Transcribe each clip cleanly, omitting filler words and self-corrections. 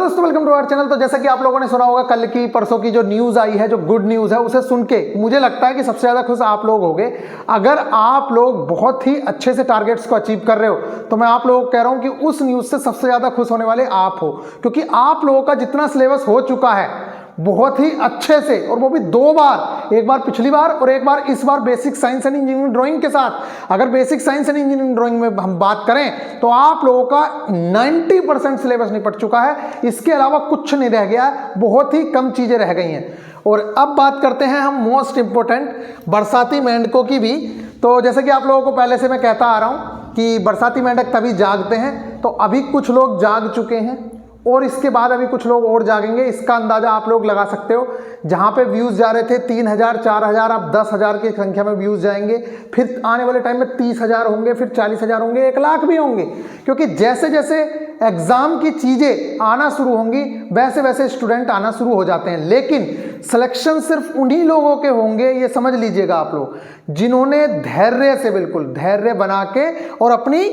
दोस्तों, welcome to our channel. तो जैसा कि आप लोगों ने सुना होगा, कल की परसों की जो न्यूज़ आई है, जो गुड न्यूज़ है, उसे सुन के मुझे लगता है कि सबसे ज़्यादा खुश आप लोग होंगे। अगर आप लोग बहुत ही अच्छे से टारगेट्स को अचीव कर रहे हो तो मैं आप लोगों को कह रहा हूँ कि उस न्यूज़ से सबसे ज़्यादा खुश होने वाले आप हो, क्योंकि आप लोगों का जितना सिलेबस हो चुका है बहुत ही अच्छे से, और वो भी दो बार, एक बार पिछली बार और एक बार इस बार basic science and engineering drawing के साथ। अगर basic science and engineering drawing में हम बात करें तो आप लोगों का 90% सिलेबस निपट चुका है। इसके अलावा कुछ नहीं रह गया, बहुत ही कम चीजें रह गई हैं। और अब बात करते हैं हम मोस्ट इंपोर्टेंट बरसाती मेंढकों की भी। तो जैसे कि आप लोगों को पहले से मैं कहता आ रहा हूं कि बरसाती मेंढक तभी जागते हैं, तो अभी कुछ लोग जाग चुके हैं और इसके बाद अभी कुछ लोग और जागेंगे। इसका अंदाजा आप लोग लगा सकते हो। जहां पे व्यूज जा रहे थे 3000 4000, अब 10,000 की संख्या में व्यूज जाएंगे। फिर आने वाले टाइम में 30,000 होंगे, फिर 40,000 होंगे, 1 लाख भी होंगे। क्योंकि जैसे जैसे एग्जाम की चीजें आना शुरू होंगी वैसे वैसे स्टूडेंट आना शुरू हो जाते हैं। लेकिन सिलेक्शन सिर्फ उन्हीं लोगों के होंगे, ये समझ लीजिएगा आप लोग, जिन्होंने धैर्य से, बिल्कुल धैर्य बना के और अपनी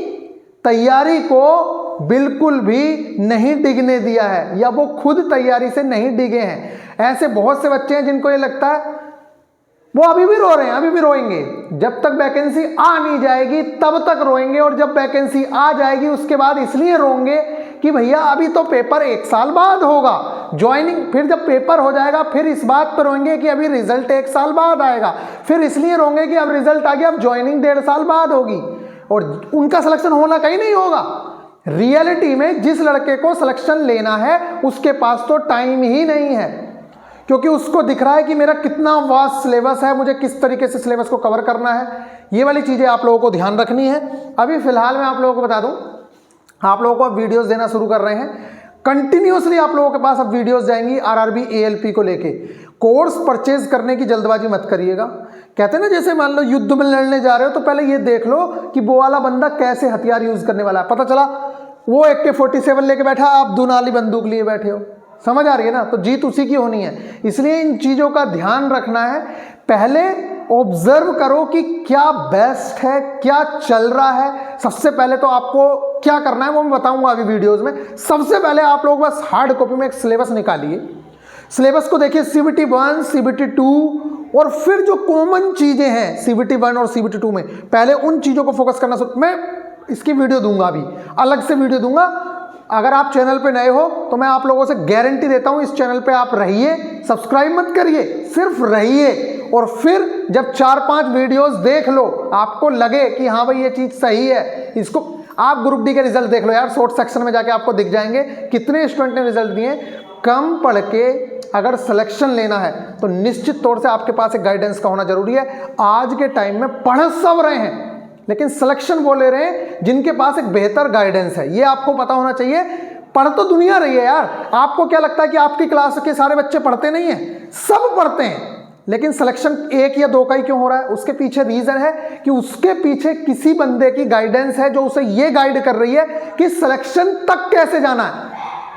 तैयारी को बिल्कुल भी नहीं डिगने दिया है, या वो खुद तैयारी से नहीं डिगे हैं। ऐसे बहुत से बच्चे हैं जिनको ये लगता है, वो अभी भी रो रहे हैं, अभी भी रोएंगे। जब तक वैकेंसी आ नहीं जाएगी तब तक रोएंगे, और जब वैकेंसी आ जाएगी उसके बाद इसलिए रोएंगे कि भैया अभी तो पेपर 1 साल बाद होगा, ज्वाइनिंग। फिर जब पेपर हो जाएगा फिर इस बात पर रोएंगे कि अभी रिजल्ट 1 साल बाद आएगा, फिर इसलिए रोएंगे कि अब रिजल्ट आ गया, अब ज्वाइनिंग 1.5 साल बाद होगी, और उनका सिलेक्शन होना कहीं नहीं होगा। रियलिटी में जिस लड़के को सिलेक्शन लेना है उसके पास तो टाइम ही नहीं है, क्योंकि उसको दिख रहा है कि मेरा कितना वास्ट सिलेबस है, मुझे किस तरीके से सिलेबस को कवर करना है। ये वाली चीजें आप लोगों को ध्यान रखनी है। अभी फिलहाल मैं आप लोगों को बता दूं, आप लोगों को अब वीडियोस देना शुरू कर रहे हैं कंटिन्यूअसली। आप लोगों के पास अब वीडियोस जाएंगी आरआरबी एएलपी को लेके। कोर्स परचेज करने की जल्दबाजी मत करिएगा। कहते हैं ना, जैसे मान लो युद्ध में लड़ने जा रहे हो तो पहले ये देख लो कि वो वाला बंदा कैसे हथियार यूज करने वाला है। पता चला वो AK-47 लेके बैठा, आप दुनाली बंदूक लिए बैठे हो। समझ आ रही है ना? तो जीत उसी की होनी है। इसलिए इन चीजों का ध्यान रखना है। पहले ऑब्जर्व करो कि क्या बेस्ट है, क्या चल रहा है। सबसे पहले तो आपको क्या करना है वो मैं बताऊंगा अभी वीडियोस में। सबसे पहले आप लोग बस हार्ड कॉपी में एक सिलेबस निकालिए। सिलेबस को देखिए, CBT 1, CBT 2, और फिर जो कॉमन चीजें हैं CBT 1 और CBT 2 में, पहले उन चीजों को फोकस करना। मैं इसकी वीडियो दूंगा, अभी अलग से वीडियो दूंगा। अगर आप चैनल पे नए हो तो मैं आप लोगों से गारंटी देता हूं, इस चैनल पे आप रहिए, सब्सक्राइब मत करिए, सिर्फ रहिए। और फिर जब 4-5 वीडियोस देख लो, आपको लगे कि हाँ भाई ये चीज सही है, इसको आप ग्रुप डी के रिजल्ट देख लो यार, शॉर्ट सेक्शन में जाके आपको दिख जाएंगे कितने स्टूडेंट ने रिजल्ट दिए। कम पढ़ के अगर सिलेक्शन लेना है तो निश्चित तौर से आपके पास एक गाइडेंस का होना जरूरी है। आज के टाइम में पढ़ सब रहे हैं लेकिन सिलेक्शन वो ले रहे हैं जिनके पास एक बेहतर गाइडेंस है। ये आपको पता होना चाहिए। पढ़ तो दुनिया रही है यार। आपको क्या लगता है कि आपकी क्लास के सारे बच्चे पढ़ते नहीं हैं? सब पढ़ते हैं, लेकिन सिलेक्शन 1 या 2 का ही क्यों हो रहा है? उसके पीछे रीजन है कि उसके पीछे किसी बंदे की गाइडेंस है जो उसे ये गाइड कर रही है कि सिलेक्शन तक कैसे जाना है।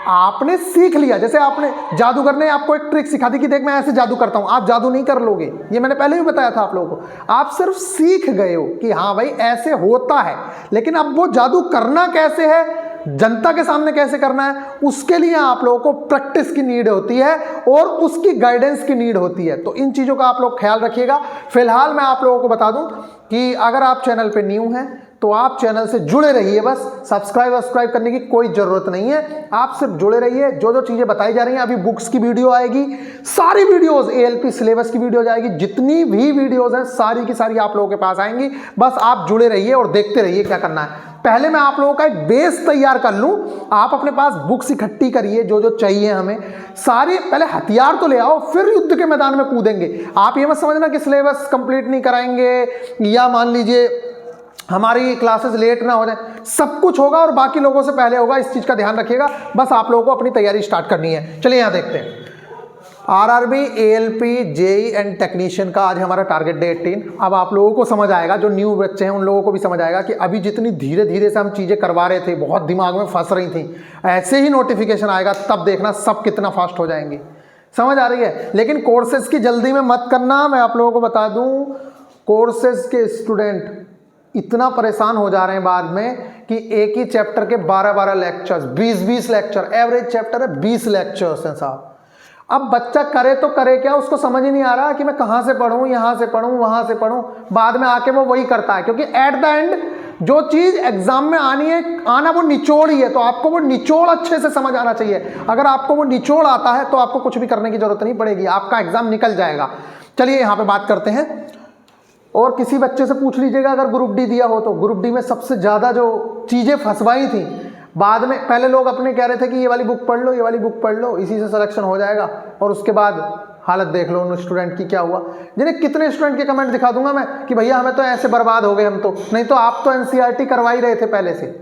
आपने सीख लिया, जैसे आपने जादूगर ने आपको एक ट्रिक सिखा दी कि देख मैं ऐसे जादू करता हूं, आप जादू नहीं कर लोगे। ये मैंने पहले भी बताया था आप लोगों को। आप सिर्फ सीख गए हो कि हाँ भाई ऐसे होता है, लेकिन अब वो जादू करना कैसे है, जनता के सामने कैसे करना है, उसके लिए आप लोगों को प्रैक्टिस की नीड होती है और उसकी गाइडेंस की नीड होती है। तो इन चीजों का आप लोग ख्याल रखिएगा। फिलहाल मैं आप लोगों को बता दूं कि अगर आप चैनल पे न्यू हैं तो आप चैनल से जुड़े रहिए। बस सब्सक्राइब करने की कोई जरूरत नहीं है, आप सिर्फ जुड़े रहिए। जो जो चीजें बताई जा रही हैं, अभी बुक्स की वीडियो आएगी, सारी वीडियोस, ALP सिलेबस की वीडियो आएगी, जितनी भी वीडियोस हैं सारी की सारी आप लोगों के पास आएंगी। बस आप जुड़े रहिए और देखते रहिए क्या करना है। पहले मैं आप लोगों का एक बेस तैयार कर लूं, आप अपने पास बुक्स इकट्ठी करिए जो जो चाहिए हमें सारी। पहले हथियार तो ले आओ, फिर युद्ध के मैदान में कूदेंगे। आप ये मत समझना कि सिलेबस कंप्लीट नहीं कराएंगे या मान लीजिए हमारी क्लासेस लेट ना हो जाए। सब कुछ होगा और बाकी लोगों से पहले होगा, इस चीज का ध्यान रखिएगा। बस आप लोगों को अपनी तैयारी स्टार्ट करनी है। चलिए यहां देखते हैं। RRB, ALP, JEE and technician का आज हमारा टारगेट डे 18। अब आप लोगों को समझ आएगा, जो न्यू बच्चे हैं उन लोगों को भी समझ आएगा कि अभी जितनी धीरे धीरे से हम चीजें करवा रहे थे, बहुत दिमाग में फंस रही थी, ऐसे ही नोटिफिकेशन आएगा तब देखना सब कितना फास्ट हो जाएंगे। समझ आ रही है? लेकिन कोर्सेज की जल्दी में मत करना। मैं आप लोगों को बता दूं, कोर्सेज के स्टूडेंट इतना परेशान हो जा रहे हैं बाद में कि एक ही चैप्टर के 12-12 लेक्चर्स, 20-20 लेक्चर, एवरेज चैप्टर है 20 लेक्चर्स हैं साहब। अब बच्चा करे तो करे क्या, उसको समझ ही नहीं आ रहा कि मैं कहाँ से पढ़ूँ, यहाँ से पढ़ूँ, वहाँ से पढ़ूँ। बाद में आके वो वही करता है, क्योंकि एट द एंड जो चीज़ एग्जाम में आना वो निचोड़ ही है, तो आपको वो निचोड़ अच्छे से समझ आना चाहिए। अगर आपको वो निचोड़ आता है तो आपको कुछ भी करने की जरूरत नहीं पड़ेगी, आपका एग्जाम निकल जाएगा। चलिए यहाँ पे बात करते हैं, और किसी बच्चे से पूछ लीजिएगा अगर ग्रुप डी दिया हो तो ग्रुप डी में सबसे ज़्यादा जो चीज़ें फंसवाई थी बाद में, पहले लोग अपने कह रहे थे कि ये वाली बुक पढ़ लो, ये वाली बुक पढ़ लो, इसी से सिलेक्शन हो जाएगा, और उसके बाद हालत देख लो उन स्टूडेंट की क्या हुआ। जिन्हें कितने स्टूडेंट के कमेंट दिखा दूंगा मैं कि भैया हमें तो ऐसे बर्बाद हो गए हम तो, नहीं तो आप तो एनसीईआरटी करवा ही रहे थे पहले से।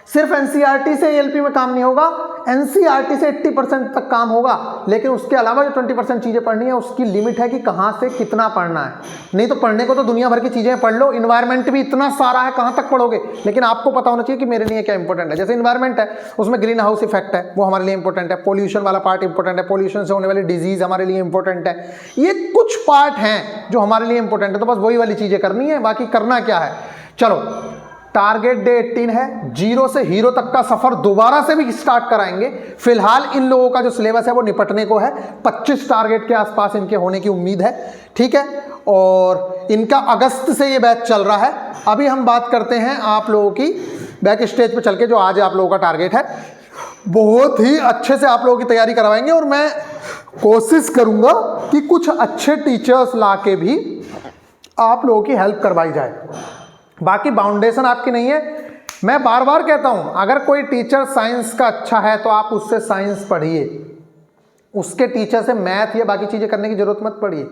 सिर्फ एनसीईआरटी से एएलपी में काम नहीं होगा, एनसीईआरटी से 80% तक काम होगा, लेकिन उसके अलावा जो 20% चीज़ें पढ़नी है उसकी लिमिट है कि कहाँ से कितना पढ़ना है। नहीं तो पढ़ने को तो दुनिया भर की चीज़ें पढ़ लो, इन्वायरमेंट भी इतना सारा है, कहाँ तक पढ़ोगे। लेकिन आपको पता होना चाहिए कि मेरे लिए क्या इंपॉर्टेंट है। जैसे इन्वायरमेंट है, उसमें ग्रीन हाउस इफेक्ट है, वो हमारे लिए इंपॉर्टेंट है। पोल्यूशन वाला पार्ट इंपॉर्टेंट है, पोल्यूशन से होने वाली डिजीज हमारे लिए इंपॉर्टेंट है। ये कुछ पार्ट हैं जो हमारे लिए इंपॉर्टेंट है, तो बस वही वाली चीज़ें करनी है, बाकी करना क्या है। चलो, टारगेट डे 18 है, 0 से हीरो तक का सफर दोबारा से भी स्टार्ट कराएंगे। फिलहाल इन लोगों का जो सिलेबस है वो निपटने को है, 25 टारगेट के आसपास इनके होने की उम्मीद है, ठीक है। और इनका अगस्त से ये बैच चल रहा है। अभी हम बात करते हैं आप लोगों की बैक स्टेज पे चल के, जो आज आप लोगों का टारगेट है, बहुत ही अच्छे से आप लोगों की तैयारी करवाएंगे, और मैं कोशिश करूंगा कि कुछ अच्छे टीचर्स ला के भी आप लोगों की हेल्प करवाई जाए। बाकी बाउंडेशन आपकी नहीं है, मैं बार बार कहता हूं, अगर कोई टीचर साइंस का अच्छा है तो आप उससे साइंस पढ़िए, उसके टीचर से मैथ या बाकी चीज़ें करने की जरूरत मत पड़िए।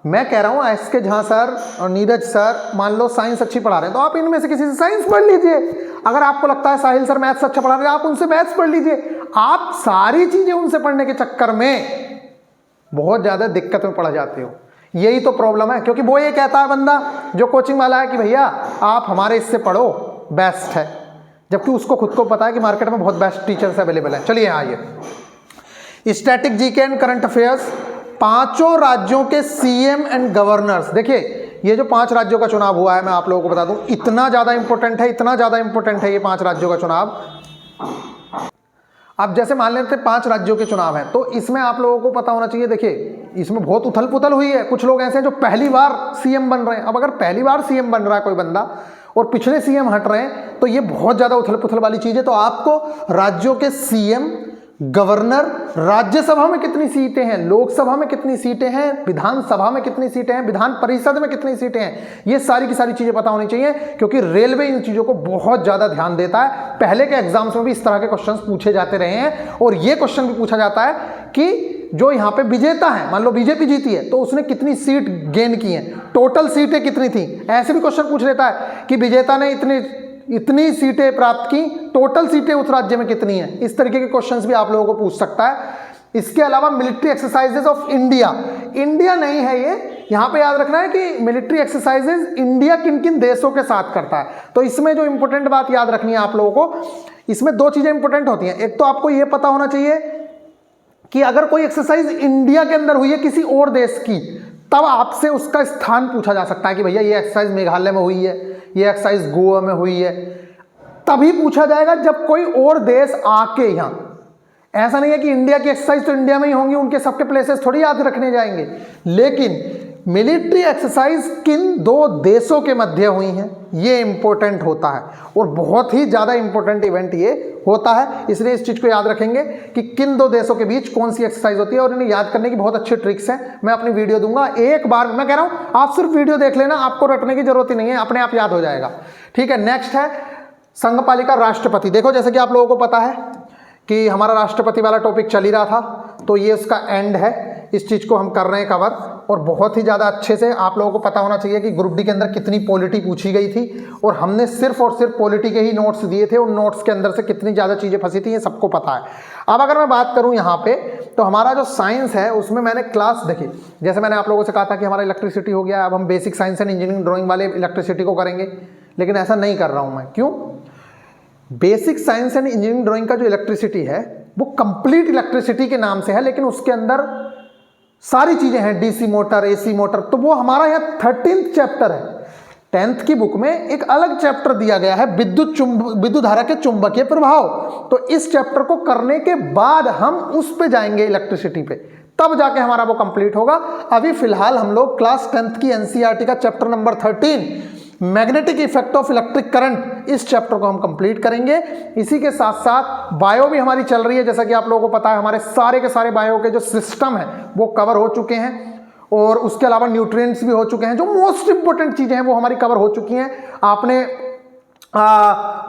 मैं कह रहा हूं एसके झा सर और नीरज सर मान लो साइंस अच्छी पढ़ा रहे हैं तो आप इनमें से किसी से साइंस पढ़ लीजिए। अगर आपको लगता है साहिल सर मैथ्स अच्छा पढ़ा रहे हैं आप उनसे मैथ्स पढ़ लीजिए। आप सारी चीज़ें उनसे पढ़ने के चक्कर में बहुत ज़्यादा दिक्कत में पड़ जाते हो, यही तो प्रॉब्लम है। क्योंकि वो ये कहता है बंदा जो कोचिंग वाला है कि भैया आप हमारे इससे पढ़ो, बेस्ट है, जबकि उसको खुद को पता है कि मार्केट में बहुत बेस्ट टीचर्स अवेलेबल है। चलिए आइए, static GK and current affairs, 5 राज्यों के सीएम एंड गवर्नर्स। देखिए ये जो 5 राज्यों का चुनाव हुआ है, मैं आप लोगों को बता दूं, इतना ज़्यादा इंपॉर्टेंट है, इतना ज़्यादा इंपॉर्टेंट है ये 5 राज्यों का चुनाव। अब जैसे मान लेते हैं 5 राज्यों के चुनाव हैं, तो इसमें आप लोगों को पता होना चाहिए, देखिए इसमें बहुत उथल पुथल हुई है। कुछ लोग ऐसे हैं जो पहली बार सीएम बन रहे हैं। अब अगर पहली बार सीएम बन रहा है कोई बंदा और पिछले सीएम हट रहे हैं तो ये बहुत ज़्यादा उथल पुथल वाली चीज़ है। तो आपको राज्यों के सीएम, गवर्नर, राज्यसभा में कितनी सीटें हैं, लोकसभा में कितनी सीटें हैं, विधानसभा में कितनी सीटें हैं, विधान परिषद में कितनी सीटें हैं, ये सारी की सारी चीज़ें पता होनी चाहिए, क्योंकि रेलवे इन चीज़ों को बहुत ज़्यादा ध्यान देता है। पहले के एग्जाम्स में भी इस तरह के क्वेश्चंस पूछे जाते रहे हैं, और ये क्वेश्चन भी पूछा जाता है कि जो यहाँ पे विजेता है, मान लो बीजेपी जीती है तो उसने कितनी सीट गेन की हैं, टोटल सीटें कितनी थी, ऐसे भी क्वेश्चन पूछ लेता है कि विजेता ने इतनी सीटें प्राप्त की, टोटल सीटें उस राज्य में कितनी हैं। इस तरीके के क्वेश्चंस भी आप लोगों को पूछ सकता है। इसके अलावा military exercises of India, India नहीं है ये, यहाँ पे याद रखना है कि मिलिट्री एक्सरसाइजेज इंडिया किन किन देशों के साथ करता है। तो इसमें जो इंपॉर्टेंट बात याद रखनी है आप लोगों को, इसमें 2 चीजें इंपॉर्टेंट होती हैं। एक तो आपको ये पता होना चाहिए कि अगर कोई एक्सरसाइज इंडिया के अंदर हुई है किसी और देश की, तब आपसे उसका स्थान पूछा जा सकता है कि भैया ये एक्सरसाइज मेघालय में हुई है, ये एक्सरसाइज गोवा में हुई है। तभी पूछा जाएगा जब कोई और देश आके यहाँ, ऐसा नहीं है कि इंडिया की एक्सरसाइज तो इंडिया में ही होंगी, उनके सबके प्लेसेस थोड़ी याद रखने जाएंगे। लेकिन मिलिट्री एक्सरसाइज किन 2 देशों के मध्य हुई हैं ये इंपॉर्टेंट होता है, और बहुत ही ज़्यादा इंपॉर्टेंट इवेंट ये होता है। इसलिए इस चीज़ को याद रखेंगे कि किन 2 देशों के बीच कौन सी एक्सरसाइज होती है, और इन्हें याद करने की बहुत अच्छी ट्रिक्स हैं। मैं अपनी वीडियो दूंगा, एक बार मैं कह रहा हूँ आप सिर्फ वीडियो देख लेना, आपको रटने की जरूरत ही नहीं है, अपने आप याद हो जाएगा, ठीक है। नेक्स्ट है संघपालिका राष्ट्रपति। देखो जैसे कि आप लोगों को पता है कि हमारा राष्ट्रपति वाला टॉपिक चल ही रहा था, तो ये उसका एंड है, इस चीज़ को हम कर रहे हैं कवर, और बहुत ही ज़्यादा अच्छे से आप लोगों को पता होना चाहिए कि ग्रुप डी के अंदर कितनी पॉलिटी पूछी गई थी, और हमने सिर्फ और सिर्फ पॉलिटी के ही नोट्स दिए थे, उन नोट्स के अंदर से कितनी ज़्यादा चीज़ें फंसी थी ये सबको पता है। अब अगर मैं बात करूँ यहाँ पे, तो हमारा जो साइंस है उसमें मैंने क्लास देखी, जैसे मैंने आप लोगों से कहा था कि हमारा इलेक्ट्रिसिटी हो गया, अब हम basic science and engineering drawing वाले इलेक्ट्रिसिटी को करेंगे, लेकिन ऐसा नहीं कर रहा हूँ मैं। क्यों? Basic science and engineering drawing का जो इलेक्ट्रिसिटी है वो कंप्लीट इलेक्ट्रिसिटी के नाम से है, लेकिन उसके अंदर सारी चीजें हैं, डीसी मोटर, एसी मोटर, तो वो हमारा यहाँ 13th चैप्टर है। 10th की बुक में एक अलग चैप्टर दिया गया है विद्युत धारा के चुंबकीय प्रभाव। तो इस चैप्टर को करने के बाद हम उस पे जाएंगे इलेक्ट्रिसिटी पे, तब जाके हमारा वो कंप्लीट होगा। अभी फिलहाल हम लोग क्लास 10th की एनसीईआरटी का chapter number 13 magnetic effect of electric current, इस चैप्टर को हम कंप्लीट करेंगे। इसी के साथ साथ बायो भी हमारी चल रही है। जैसा कि आप लोगों को पता है, हमारे सारे के सारे बायो के जो सिस्टम है वो कवर हो चुके हैं, और उसके अलावा न्यूट्रिएंट्स भी हो चुके हैं। जो मोस्ट इंपोर्टेंट चीजें हैं वो हमारी कवर हो चुकी हैं। आपने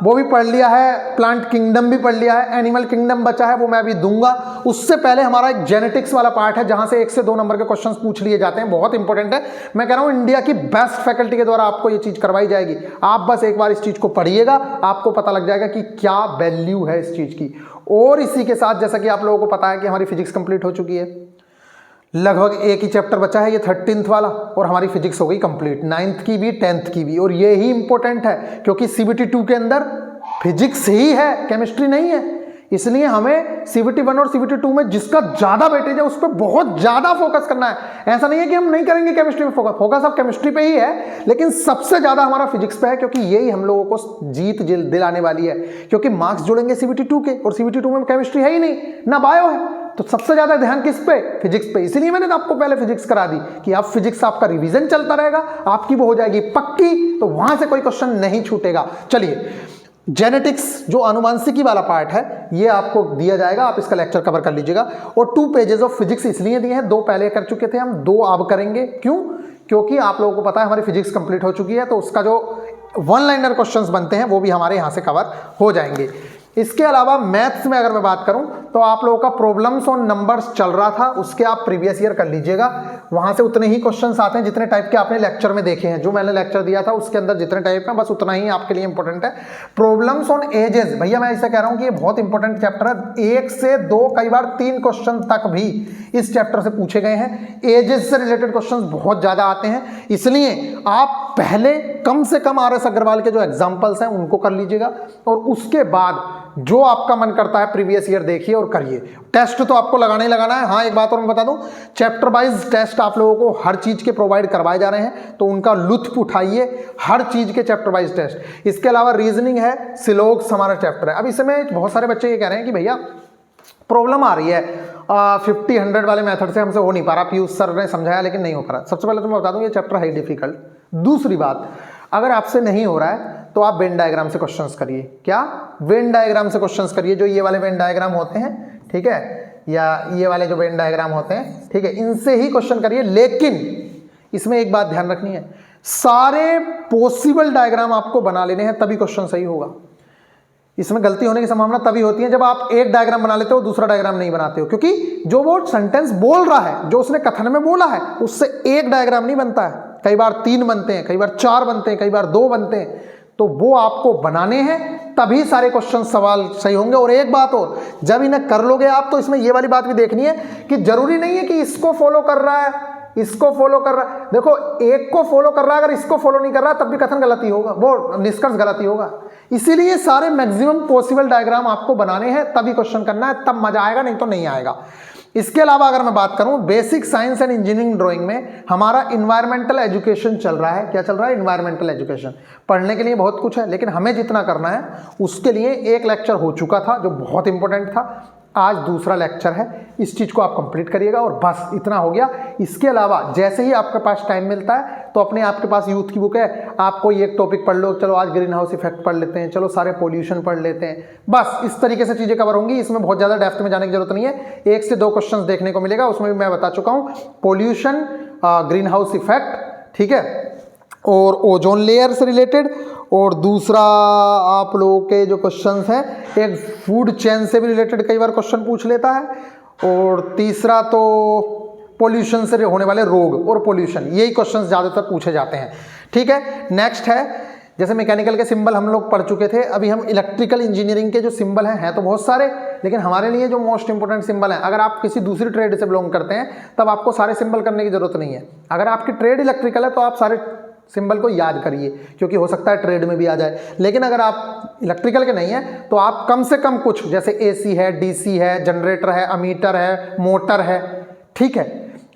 वो भी पढ़ लिया है, प्लांट किंगडम भी पढ़ लिया है, एनिमल किंगडम बचा है, वो मैं अभी दूंगा। उससे पहले हमारा एक जेनेटिक्स वाला पार्ट है, जहां से 1 से 2 नंबर के क्वेश्चंस पूछ लिए जाते हैं, बहुत इंपॉर्टेंट है। मैं कह रहा हूं इंडिया की बेस्ट फैकल्टी के द्वारा आपको ये चीज करवाई जाएगी। आप बस एक बार इस चीज को पढ़िएगा, आपको पता लग जाएगा कि क्या वैल्यू है इस चीज की। और इसी के साथ जैसा कि आप लोगों को पता है कि हमारी फिजिक्स कंप्लीट हो चुकी है, लगभग एक ही चैप्टर बचा है, ये 13th वाला, और हमारी फिजिक्स हो गई कंप्लीट, 9th की भी 10th की भी। और ये ही इंपॉर्टेंट है क्योंकि CBT 2 के अंदर फिजिक्स ही है, केमिस्ट्री नहीं है। इसलिए हमें CBT 1 और CBT 2 में जिसका ज्यादा वेटेज है उस पर बहुत ज्यादा फोकस करना है। ऐसा नहीं है कि हम नहीं करेंगे केमिस्ट्री में फोकस अब केमिस्ट्री पे ही है, लेकिन सबसे ज्यादा हमारा फिजिक्स पे है, क्योंकि यही हम लोगों को जीत दिलाने वाली है। क्योंकि मार्क्स जुड़ेंगे CBT 2 के, और CBT 2 में केमिस्ट्री है ही नहीं, ना बायो है, तो सबसे ज्यादा ध्यान किस पे? फिजिक्स पे। इसीलिए मैंने आपको पहले फिजिक्स करा दी कि आप फिजिक्स आपका रिवीजन चलता रहेगा, आपकी वो हो जाएगी पक्की, तो वहां से कोई क्वेश्चन नहीं छूटेगा। चलिए, जेनेटिक्स जो अनुवांशिकी वाला पार्ट है ये आपको दिया जाएगा, आप इसका लेक्चर कवर कर लीजिएगा। और 2 पेजेस ऑफ फिजिक्स इसलिए दिए हैं, 2 पहले कर चुके थे हम, 2 अब करेंगे। क्यों? क्योंकि आप लोगों को पता है हमारी फिजिक्स कंप्लीट हो चुकी है, तो उसका जो 1 लाइनर क्वेश्चंस बनते हैं वो भी हमारे यहाँ से कवर हो जाएंगे। इसके अलावा मैथ्स में अगर मैं बात करूं तो आप लोगों का प्रॉब्लम्स ऑन नंबर्स चल रहा था, उसके आप प्रीवियस ईयर कर लीजिएगा। वहां से उतने ही क्वेश्चंस आते हैं जितने टाइप के आपने लेक्चर में देखे हैं। जो मैंने लेक्चर दिया था उसके अंदर जितने टाइप में, बस उतना ही आपके लिए इंपॉर्टेंट है। प्रॉब्लम्स ऑन एजेस, भैया मैं ऐसा कह रहा हूं कि ये बहुत इंपॉर्टेंट चैप्टर है। 1 से 2 कई बार 3 क्वेश्चन तक भी इस चैप्टर से पूछे गए हैं। एजेस से रिलेटेड क्वेश्चन बहुत ज्यादा आते हैं, इसलिए आप पहले कम से कम RS अग्रवाल के जो एग्जाम्पल्स हैं उनको कर लीजिएगा, और उसके बाद जो आपका मन करता है प्रीवियस ईयर देखिए और करिए। टेस्ट तो आपको लगाना ही लगाना है। हाँ, एक बात और मैं बता दूं, चैप्टर वाइज टेस्ट आप लोगों को हर चीज के प्रोवाइड करवाए जा रहे हैं, तो उनका लुत्फ उठाइए, हर चीज के चैप्टर वाइज टेस्ट। इसके अलावा रीजनिंग है, सिलोग्स हमारा चैप्टर है। अब इसमें बहुत सारे बच्चे ये कह रहे हैं कि भैया प्रॉब्लम आ रही है 50-100 वाले मेथड से हमसे हो नहीं पा रहा, पीयूष सर ने समझाया लेकिन नहीं हो पा रहा। सबसे पहले तो मैं बता दूं ये चैप्टर है डिफिकल्ट। दूसरी बात, अगर आपसे नहीं हो रहा है तो आप वेन डायग्राम से क्वेश्चंस करिए। क्या? वेन डायग्राम से क्वेश्चंस करिए। जो ये वाले वेन डायग्राम होते हैं, ठीक है, या ये वाले जो वेन डायग्राम होते हैं, ठीक है, इनसे ही क्वेश्चन करिए। लेकिन इसमें एक बात ध्यान रखनी है, सारे पॉसिबल डायग्राम आपको बना लेने हैं, तभी क्वेश्चन सही होगा। इसमें गलती होने की संभावना तभी होती है जब आप एक डायग्राम बना लेते हो, दूसरा डायग्राम नहीं बनाते हो। क्योंकि जो वो सेंटेंस बोल रहा है, जो उसने कथन में बोला है, उससे एक डायग्राम नहीं बनता है। कई बार 3 बनते हैं, कई बार 4 बनते हैं, कई बार 2 बनते हैं। तो वो आपको बनाने हैं, तभी सारे क्वेश्चन सवाल सही होंगे। और एक बात और, जब इन्हें कर लोगे आप, तो इसमें ये वाली बात भी देखनी है कि जरूरी नहीं है कि इसको फॉलो कर रहा है, इसको फॉलो कर रहा है। देखो, एक को फॉलो कर रहा है, अगर इसको फॉलो नहीं कर रहा तब भी कथन गलती होगा, वो निष्कर्ष गलती होगा। इसीलिए सारे मैक्सिमम पॉसिबल डायग्राम आपको बनाने हैं, तभी क्वेश्चन करना है, तब मजा आएगा, नहीं तो नहीं आएगा। इसके अलावा अगर मैं बात करूं, basic science and engineering drawing में हमारा इन्वायरमेंटल एजुकेशन चल रहा है। क्या चल रहा है? Environmental education. पढ़ने के लिए बहुत कुछ है, लेकिन हमें जितना करना है उसके लिए एक लेक्चर हो चुका था जो बहुत इंपॉर्टेंट था। आज दूसरा लेक्चर है, इस चीज को आप कंप्लीट करिएगा, और बस इतना हो गया। इसके अलावा जैसे ही आपके पास टाइम मिलता है तो अपने आपके पास यूथ की बुक है, आप कोई एक टॉपिक पढ़ लो, चलो आज ग्रीन हाउस इफेक्ट पढ़ लेते हैं, चलो सारे पोल्यूशन पढ़ लेते हैं। बस इस तरीके से चीजें कवर होंगी। इसमें बहुत ज्यादा डेप्थ में जाने की जरूरत नहीं है। 1 से 2 क्वेश्चन देखने को मिलेगा, उसमें भी मैं बता चुका हूं, पोल्यूशन, ग्रीन हाउस इफेक्ट, ठीक है, और ओजोन लेयर से रिलेटेड, और दूसरा आप लोगों के जो क्वेश्चंस हैं, एक फूड चेन से भी रिलेटेड कई बार क्वेश्चन पूछ लेता है, और तीसरा तो पोल्यूशन से होने वाले रोग और पोल्यूशन, यही क्वेश्चंस ज़्यादातर पूछे जाते हैं। ठीक है, नेक्स्ट है, जैसे मैकेनिकल के सिंबल हम लोग पढ़ चुके थे, अभी हम इलेक्ट्रिकल इंजीनियरिंग के जो सिंबल हैं तो बहुत सारे, लेकिन हमारे लिए जो मोस्ट इंपोर्टेंट सिंबल हैं, अगर आप किसी दूसरी ट्रेड से बिलोंग करते हैं तब आपको सारे सिंबल करने की जरूरत नहीं है। अगर आपकी ट्रेड इलेक्ट्रिकल है तो आप सारे सिंबल को याद करिए, क्योंकि हो सकता है ट्रेड में भी आ जाए। लेकिन अगर आप इलेक्ट्रिकल के नहीं है तो आप कम से कम कुछ, जैसे AC है, DC है, जनरेटर है, अमीटर है, मोटर है, ठीक है,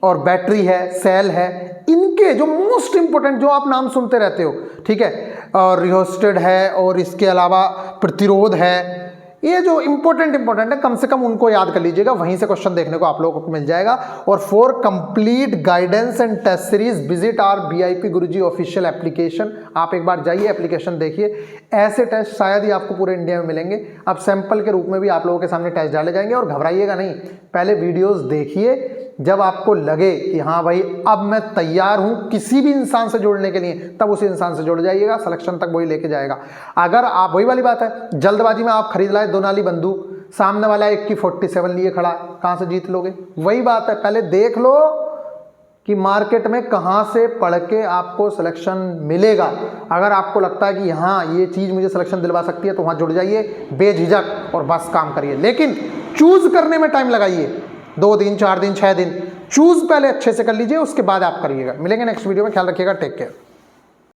और बैटरी है, सेल है, इनके जो मोस्ट इंपोर्टेंट जो आप नाम सुनते रहते हो, ठीक है, और रिहोस्टेड है और इसके अलावा प्रतिरोध है, ये जो इंपॉर्टेंट है कम से कम उनको याद कर लीजिएगा, वहीं से क्वेश्चन देखने को आप लोगों को मिल जाएगा। और for complete guidance and test series visit our VIP Guruji official application. आप एक बार जाइए, एप्लीकेशन देखिए, ऐसे टेस्ट शायद ही आपको पूरे इंडिया में मिलेंगे। अब सैंपल के रूप में भी आप लोगों के सामने टेस्ट डाले जाएंगे, और घबराइएगा नहीं, पहले वीडियोस देखिए, जब आपको लगे कि हाँ भाई अब मैं तैयार हूं किसी भी इंसान से जुड़ने के लिए, तब उसी इंसान से जुड़ जाइएगा, सिलेक्शन तक वही लेके जाएगा। अगर आप, वही वाली बात है, जल्दबाजी में आप खरीद लाए 2 नाली बंदूक, सामने वाला एक की 47 लिए खड़ा, कहां से जीत लोगे? वही बात है, पहले देख लो कि मार्केट में कहां से पढ़ के आपको सिलेक्शन मिलेगा। अगर आपको लगता है कि हाँ ये चीज़ मुझे सिलेक्शन दिलवा सकती है, तो वहाँ जुड़ जाइए बेझिझक और बस काम करिए। लेकिन चूज करने में टाइम लगाइए, 2 दिन, 4 दिन, 6 दिन, चूज पहले अच्छे से कर लीजिए, उसके बाद आप करिएगा। मिलेंगे नेक्स्ट वीडियो में, ख्याल रखिएगा, टेक केयर।